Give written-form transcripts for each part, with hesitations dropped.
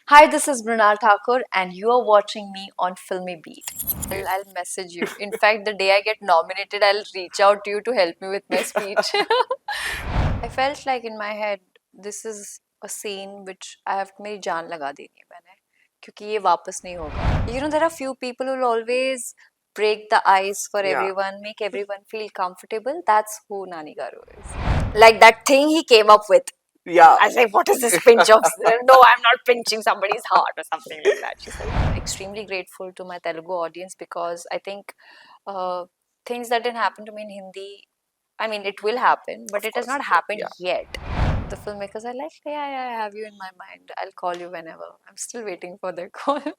Hi, this is Mrunal Thakur, and you are watching me on Filmy Beat. I'll message you. In fact, the day I get nominated, I'll reach out to you to help me with my speech. I felt like in my head, this is a scene which I have मेरी जान लगा देनी है मैंने क्योंकि ये वापस नहीं होगा. You know, there are few people who will always break the ice for Yeah. everyone, make everyone feel comfortable. That's who Nani Garu is. Like that thing he came up with. Yeah. I was like, what is this pinch of? No, I'm not pinching somebody's heart or something like that. She said, I'm extremely grateful to my Telugu audience because I think uh, things that didn't happen to me in Hindi, I mean, it will happen, but it has not happened yet. The filmmakers are like, yeah, I have you in my mind. I'll call you whenever. I'm still waiting for their call.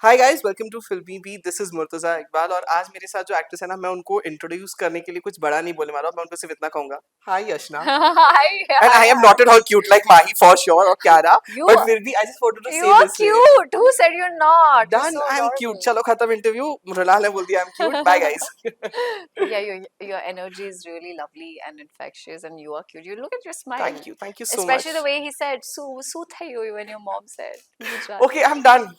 Hi guys welcome to filmy B this is Murtaza Iqbal और आज मेरे साथ जो actress है ना मैं उनको introduce करने के लिए कुछ बड़ा नहीं बोलने वाला मैं उनको सिर्फ इतना कहूंगा hi Yashna and I am not at all cute like Mahi for sure और क्यारा बट फिर भी I just wanted to You से are this cute. Who said you're not? You're done so I am cute adorable. चलो खत्म interview Mrunal ने बोल दिया I am cute bye guys Yeah, your energy is really lovely and infectious, and you are cute. You look at your smile. Thank you so Especially much the way he said, "Su thayo," when your mom said. Okay I am done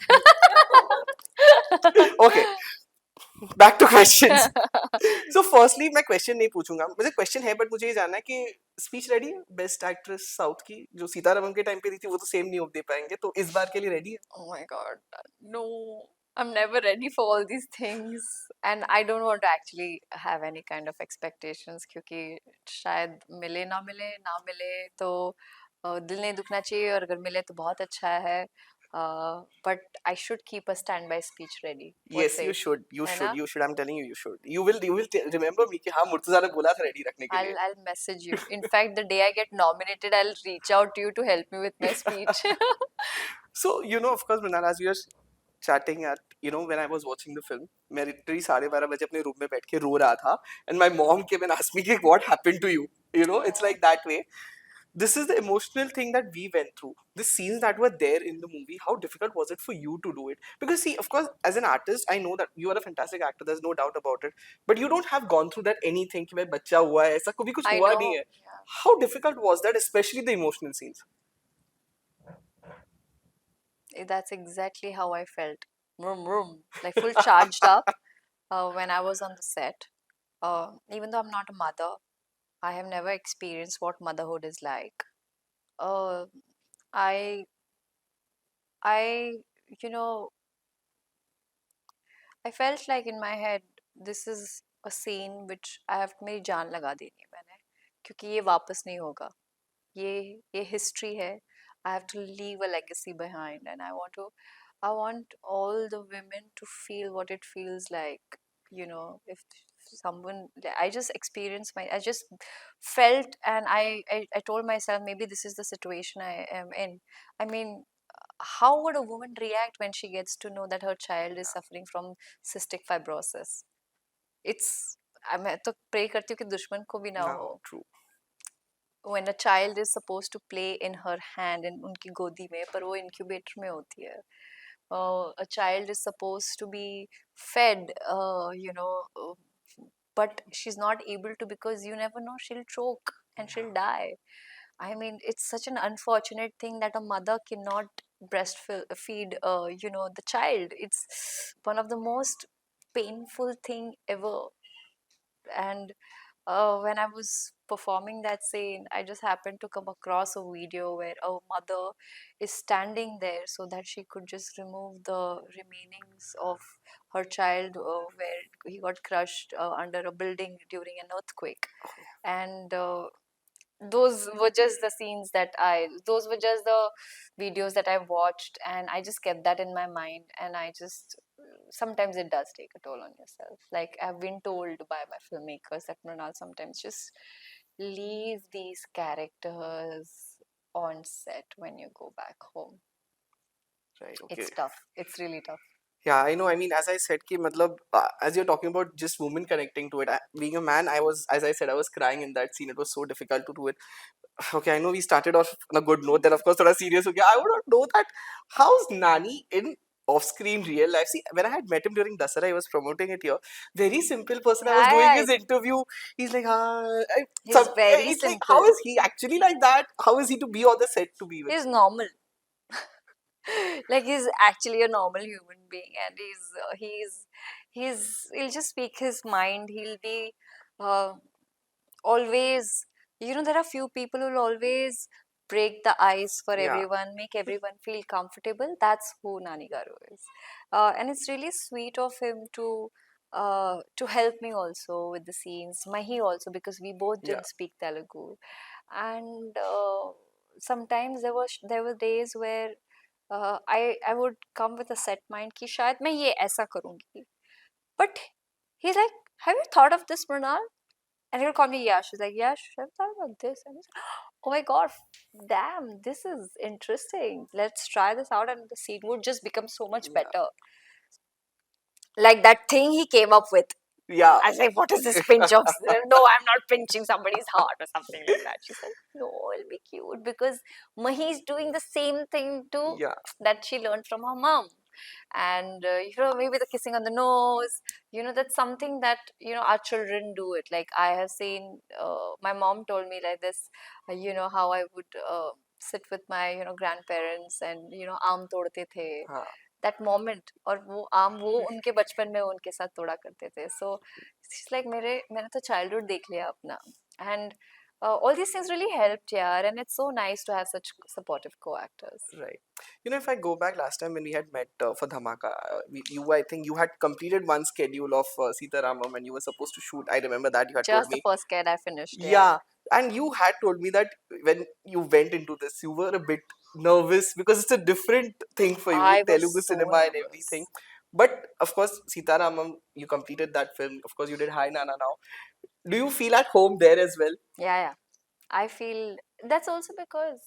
okay back two questions so firstly मैं question नहीं पूछूंगा मुझे question है but मुझे ये जानना है कि स्पीच रेडी है बेस्ट एक्ट्रेस साउथ की जो सीतारमन के टाइम पे दी थी वो तो सेम नहीं दे पाएंगे तो इस बार के लिए रेडी है Oh my God, no. I'm never ready for all these things, and I don't want to actually have any kind of expectations क्योंकि शायद मिले ना मिले तो दिल नहीं दुखना चाहिए और अगर मिले तो बहुत अच्छा है. But I should keep a standby speech ready. What yes say? You है शुड ना? I am telling you should you will remember मी कि हाँ मुर्तजा ने बोला था रेडी रखने के लिए I'll message you. In fact, the day I get nominated, I'll reach out to you to help me with my speech. So you know of course Mrinal as we are chatting at when I was watching the film मैं literally 12:30 बजे अपने room में बैठ के रो रहा था and my mom came and asked me कि what happened to you it's like that way this is the emotional thing that we went through the scenes that were there in the movie how difficult was it for you to do it because see of course as an artist I know that you are a fantastic actor there's no doubt about it but you don't have gone through that anything कि भाई बच्चा हुआ है ऐसा कभी कुछ I हुआ know. नहीं है Yeah. how difficult was that especially the emotional scenes That's exactly how I felt. Vroom, vroom. Like full charged up when I was on the set. Even though I'm not a mother, I have never experienced what motherhood is like. Uh, I, I, you know, I felt like in my head, this is a scene which I have मेरी जान लगा देनी है मैंने क्योंकि ये वापस नहीं होगा. ये history है. I have to leave a legacy behind, and I want all the women to feel what it feels like. If someone, I just experienced I just felt, and I told myself maybe this is the situation I am in. I mean, how would a woman react when she gets to know that her child is suffering from cystic fibrosis? It's मैं तो pray करती हूँ कि दुश्मन को भी ना no हो. true When a child is supposed to play in her hand in उनकी गोदी में पर वो incubator में होती है. A child is supposed to be fed, but she's not able to because you never know, she'll choke and she'll die. I mean, it's such an unfortunate thing that a mother cannot breastfeed, the child. It's one of the most painful thing ever. And when I was performing that scene, I just happened to come across a video where a mother is standing there so that she could just remove the remainings of her child where he got crushed under a building during an earthquake. And those were just the videos that I watched, and I just kept that in my mind. And I just, sometimes it does take a toll on yourself. Like I've been told by my filmmakers that Mrunal, sometimes just leave these characters on set when you go back home. right okay It's tough. It's really tough. Yeah, I know. I mean, as I said, ki, matlab, as you're talking about just women connecting to it, being a man, as I said, I was crying in that scene. It was so difficult to do it. Okay, I know we started off on a good note, then of course, thoda serious. Okay, I would not know that. How's Nani in off-screen real life? See, when I had met him during Dasara, he was promoting it here. Very simple person. I was doing his interview. He's like, He's very it's like, simple. how is he actually like that? How is he to be on the set to be with? He's normal. Like he's actually a normal human being, and he'll just speak his mind. He'll be uh, always, there are few people who'll always break the ice for Yeah, everyone, make everyone feel comfortable. That's who Nani Garu is. And it's really sweet of him to help me also with the scenes. Mahi also, because we both yeah, didn't speak Telugu. And sometimes there were days where I would come with a set mind कि शायद मैं ये ऐसा करूँगी. But he's like, have you thought of this, Mrunal? And he'll call me Yash. He's like, Yash, I've thought about this. And he's like, oh my God, damn, this is interesting. Let's try this out. And the scene would just become so much yeah, better. Like that thing he came up with. yeah, I was like, what is this pinch of? No, I'm not pinching somebody's heart or something like that. She's like, no, it'll be cute because Mahi's doing the same thing too yeah, that she learned from her mom. And, maybe the kissing on the nose, that's something that, our children do it. Like I have seen, my mom told me like this, how I would sit with my, grandparents and, aam todte the हाँ, that moment और वो आम वो उनके बचपन में उनके साथ तोड़ा करते थे so it's like मैंने तो childhood देख लिया अपना and all these things really helped यार and it's so nice to have such supportive co-actors. right. If I go back last time when we had met for Dhamaka, I think you had completed one schedule of Sita Ramam and you were supposed to shoot. I remember that you had told Just the me. first kid I finished, yeah. Yeah, and you had told me that when you went into this, you were a bit nervous because it's a different thing for you, I was Telugu so cinema and everything. nervous. But of course, Sita Ramam, you completed that film. Of course, you did Hi Nana now. Do you feel at home there as well? Yeah, I feel that's also because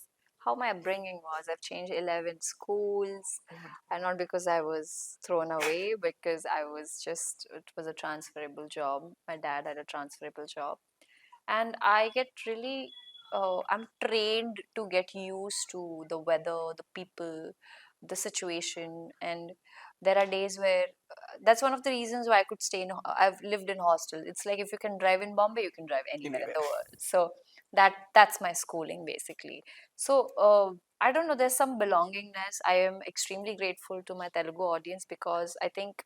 how my upbringing was. I've changed 11 schools, and not because I was thrown away, because it was a transferable job. My dad had a transferable job. And I get really, I'm trained to get used to the weather, the people, the situation. And there are days where that's one of the reasons why I could stay I've lived in hostel. It's like if you can drive in Bombay, you can drive anywhere in Anywhere. the world. So that's my schooling basically. So I don't know, there's some belongingness. I am extremely grateful to my Telugu audience because I think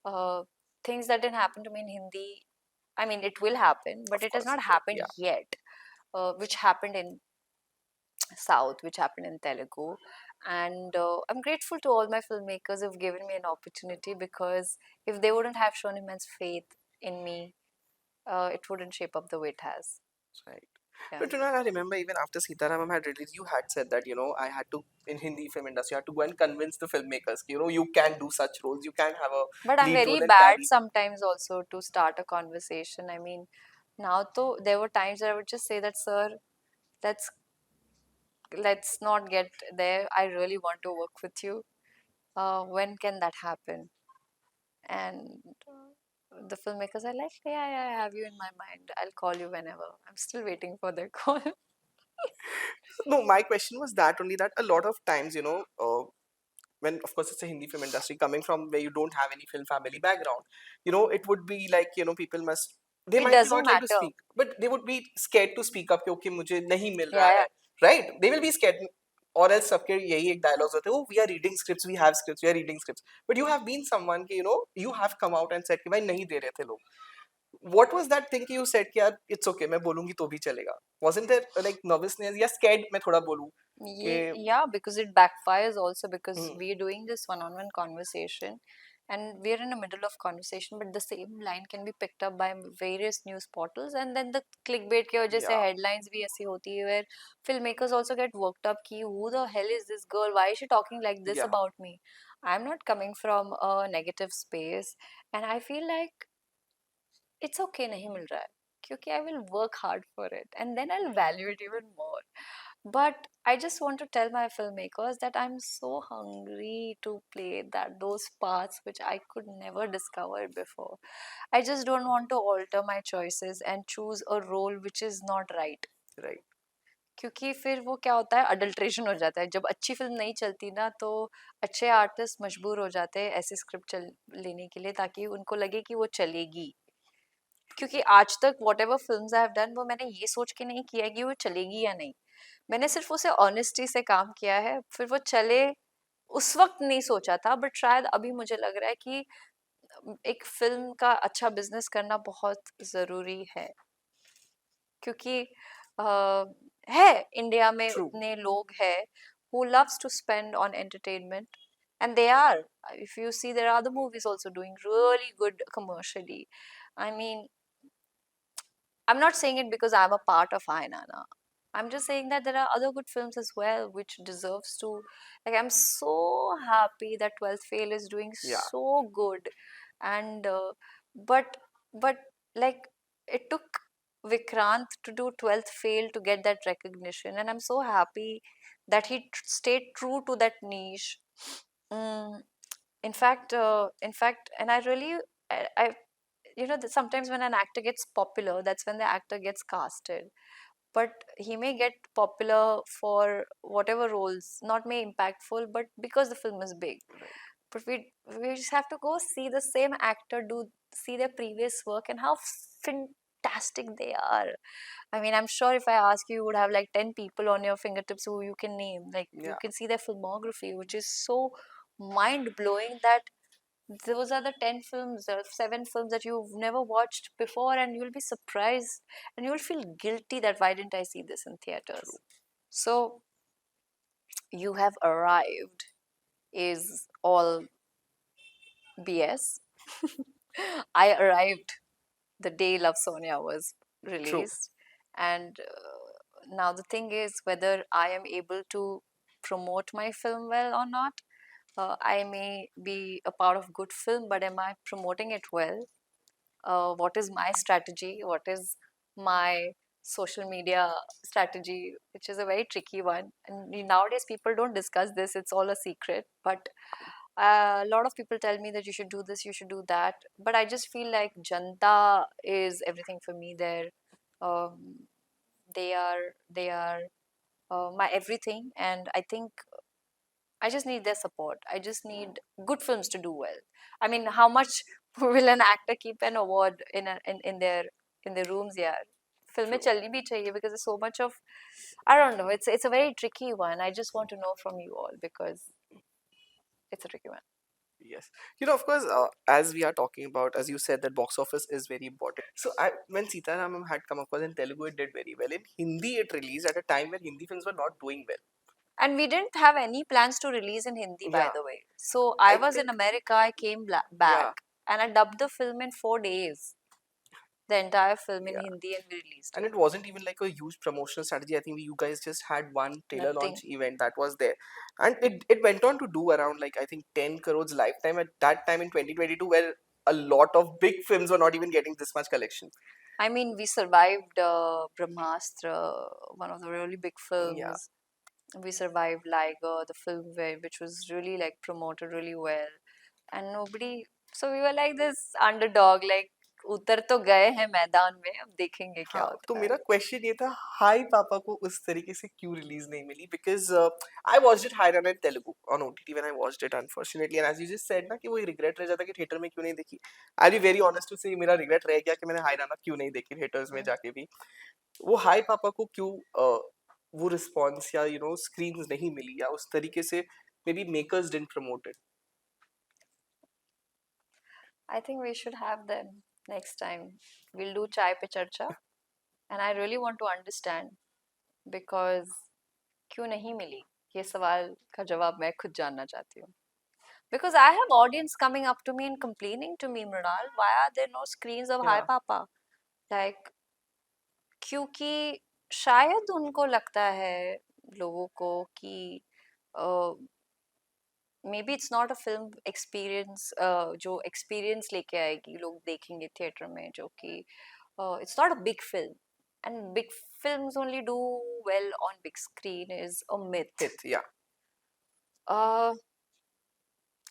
uh, things that didn't happen to me in Hindi, I mean, it will happen, but Of it has course. not happened Yeah. yet, which happened in South, which happened in Telugu. And I'm grateful to all my filmmakers who've given me an opportunity because if they wouldn't have shown immense faith in me, it wouldn't shape up the way it has. Right. Yeah. But I remember even after Sitaramam had released, you had said that, I had to, in Hindi film industry, I had to go and convince the filmmakers, you can do such roles, you can have a But I'm lead very role and bad carry. sometimes also to start a conversation. I mean, now though there were times that I would just say that, sir, let's let's not get there. I really want to work with you. When can that happen? And the filmmakers are like, yeah, yeah, I have you in my mind. I'll call you whenever. I'm still waiting for their call. No, my question was that only that a lot of times, when of course it's a Hindi film industry coming from where you don't have any film family background, it would be like, people must, they It might be doesn't not like to matter. speak, but they would be scared to speak up कि okay मुझे नहीं मिल रहा Yeah, है, yeah. right? They will be scared. Or else सबके यही एक dialogues होते हैं, oh we are reading scripts, we have scripts, we are reading scripts. But you have been someone कि you have come out and said कि भाई नहीं दे रहे थे लोग. What was that thing कि you said कि यार it's okay मैं बोलूंगी तो भी चलेगा? Wasn't there like nervousness या scared मैं थोड़ा बोलूं कि Yeah, because it backfires also because hmm, we're doing this one-on-one conversation and we're in the middle of conversation, but the same line can be picked up by various news portals and then the clickbait की वजह से yeah, headlines भी ऐसी होती है where filmmakers also get worked up कि who the hell is this girl? Why is she talking like this yeah, about me? I'm not coming from a negative space and I feel like it's okay नहीं मिल रहा है क्योंकि I will work hard for it and then I'll value it even more. But I just want to tell my filmmakers that I'm so hungry to play those parts which I could never discover before. I just don't want to alter my choices and choose a role which is not right. right. क्योंकि फिर वो क्या होता है adulteration हो जाता है जब अच्छी फिल्म नहीं चलती ना तो अच्छे आर्टिस्ट मजबूर हो जाते हैं ऐसी स्क्रिप्ट लेने के लिए ताकि उनको लगे कि वो चलेगी क्योंकि आज तक what ever film I have done वो मैंने ये सोच के नहीं किया कि वो चलेगी या नहीं मैंने सिर्फ उसे ऑनेस्टी से काम किया है, फिर वो चले उस वक्त नहीं सोचा था, बट शायद अभी मुझे लग रहा है कि एक फिल्म का अच्छा बिजनेस करना बहुत जरूरी है, क्योंकि अ, है इंडिया में True. उतने लोग हैं who loves to spend on entertainment, and they are, if you see, there are other movies also doing really good commercially. I mean, I'm not saying it because I'm a part of Hi Nanna. I'm just saying that there are other good films as well which deserves to, like, I'm so happy that 12th Fail is doing Yeah. so good. And but but like, it took Vikrant to do 12th Fail to get that recognition, and I'm so happy that he stayed true to that niche. Mm, in fact, and I really, I sometimes when an actor gets popular, that's when the actor gets casted. But he may get popular for whatever roles, not may impactful, but because the film is big. Right. But we just have to go see the same actor do, see their previous work and how fantastic they are. I mean, I'm sure if I ask you, you would have like 10 people on your fingertips who you can name. Like, you Yeah. can see their filmography, which is so mind blowing that those are the 10 films or 7 films that you've never watched before, and you'll be surprised and you'll feel guilty that why didn't I see this in True. theaters. So, you have arrived is all BS. I arrived the day Love Sonia was True. released, and now the thing is whether I am able to promote my film well or not. I may be a part of good film, but am I promoting it well? What is my strategy? What is my social media strategy, which is a very tricky one. And nowadays, people don't discuss this, it's all a secret. But a lot of people tell me that you should do this, you should do that. But I just feel like Janta is everything for me there. Um, they are my everything, and I think I just need their support. I just need good films to do well. I mean, how much will an actor keep an award in their rooms? Yeah, फिल्में True. चलनी भी चाहिए because there's so much of, I don't know. It's a very tricky one. I just want to know from you all because it's a tricky one. Yes. Of course, as we are talking about, as you said, that box office is very important. So, when Sitaramam had come, of course, in Telugu, it did very well. In Hindi, it released at a time when Hindi films were not doing well. And we didn't have any plans to release in Hindi, by Yeah. the way. So I I was in think, America. I came back yeah, and I dubbed the film in 4 days. The entire film in yeah. Hindi, and we released And it. it wasn't even like a huge promotional strategy. I think you guys just had one trailer launch Nothing. event that was there. And it went on to do around, like, I think 10 crores lifetime at that time in 2022, where a lot of big films were not even getting this much collection. I mean, we survived Brahmastra, one of the really big Yeah. films. We survived Liger, the film which was really like promoted really well, and nobody. So we were like this underdog, like उतर तो गए हैं मैदान में, अब देखेंगे क्या हाँ, तो होता है. मेरा क्वेश्चन ये था, हाई पापा को उस तरीके से क्यों रिलीज नहीं मिली? Because I watched it high run in Telugu on OTT when I watched it, unfortunately, and as you just said ना कि वो रिग्रेट रह जाता कि थिएटर में क्यों नहीं देखी. आई बी वेरी ऑनेस्ट टू से, मेरा रिग्रेट रह गया कि मैंने हाई राना क्यों नहीं देखी थिएटर्स में Mm. जाके भी. वो हाई पापा को क्यों वो रिस्पॉन्स या स्क्रीन नहीं मिली, या उस तरीके से may be makers didn't promote it. I think we should have them next time. We'll do chai pe charcha, and I really want to understand because क्यों नहीं मिली, ये सवाल का जवाब मैं खुद जानना चाहती हूँ. Because I have audience coming up to me and complaining to me, Mrunal, why are there no screens of Hi या. Papa? Like, क्योंकि शायद उनको लगता है लोगों को कि may be it's not a film experience, जो एक्सपीरियंस लेके आएगी लोग देखेंगे थिएटर में, जो कि it's not a big film, and big films only do well on big screen is a myth. Hit. या. uh,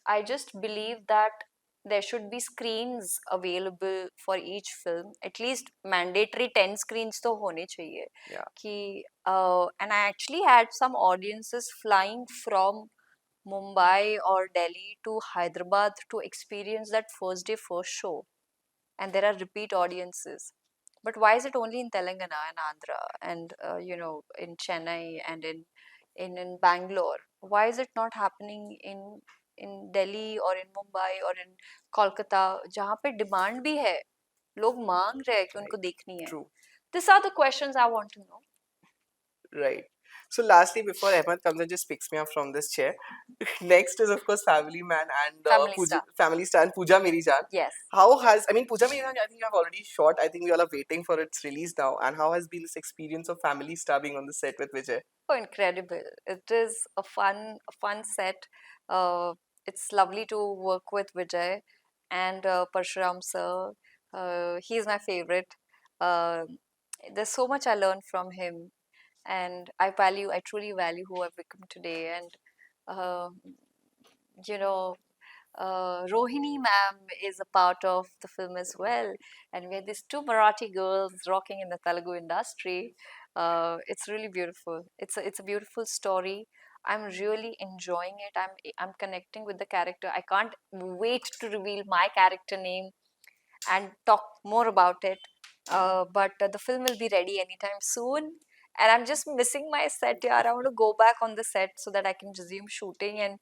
I just believe that there should be screens available for each film. At least mandatory 10 screens to hone chahiye. या. Ki, and I actually had some audiences flying from Mumbai or Delhi to Hyderabad to experience that first day first show. And there are repeat audiences. But why is it only in Telangana and Andhra and in Chennai and in Bangalore? Why is it not happening in Delhi or in Mumbai or in Kolkata जहाँ पे demand भी है, लोग मांग रहे हैं कि उनको Right. देखनी है. True. These are the questions I want to know. Right. So lastly, before Ahmed comes and just picks me up from this chair, next is of course Family Man and Family Star. Family Star and Pooja Meri Jaan. Yes. How has, I mean, Pooja Meri Jaan, I think you have already shot. I think we all are waiting for its release now. And how has been this experience of Family Star being on the set with Vijay? Oh, incredible. It is a fun set. Uh, it's lovely to work with Vijay and Parshuram sir. He's my favorite. Uh, there's so much I learned from him, and I truly value who I've become today. And uh, you know, Rohini ma'am is a part of the film as well, and we had these two Marathi girls rocking in the Telugu industry. It's really beautiful. It's a beautiful story. I'm really enjoying it. I'm connecting with the character. I can't wait to reveal my character name and talk more about it. But the film will be ready anytime soon. And I'm just missing my set, yaar. I want to go back on the set so that I can resume shooting and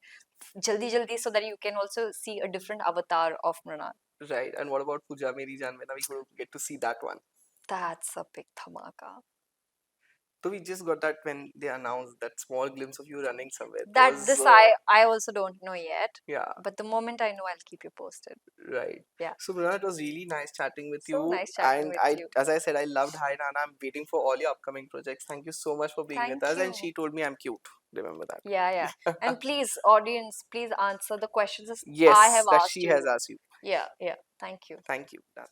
jaldi jaldi so that you can also see a different avatar of Mrunal. Right. And what about Pooja Meri Jaan? When are we going to get to see that one? That's a big dhamaka. So we just got that when they announced that small glimpse of you running somewhere. It That was, this I also don't know yet, yeah, but the moment I know, I'll keep you posted. right. Yeah. So Mrunal, it was really nice chatting with So you. nice chatting And with you. as I said, I loved Hi Nana. I'm waiting for all your upcoming projects. Thank you so much for being with Thank us. And you. she told me I'm cute. Remember Yeah, yeah. that. And please, audience, please answer the questions I have Yes, that asked she has you. asked you. Yeah, yeah. Thank you. Thank you. Done.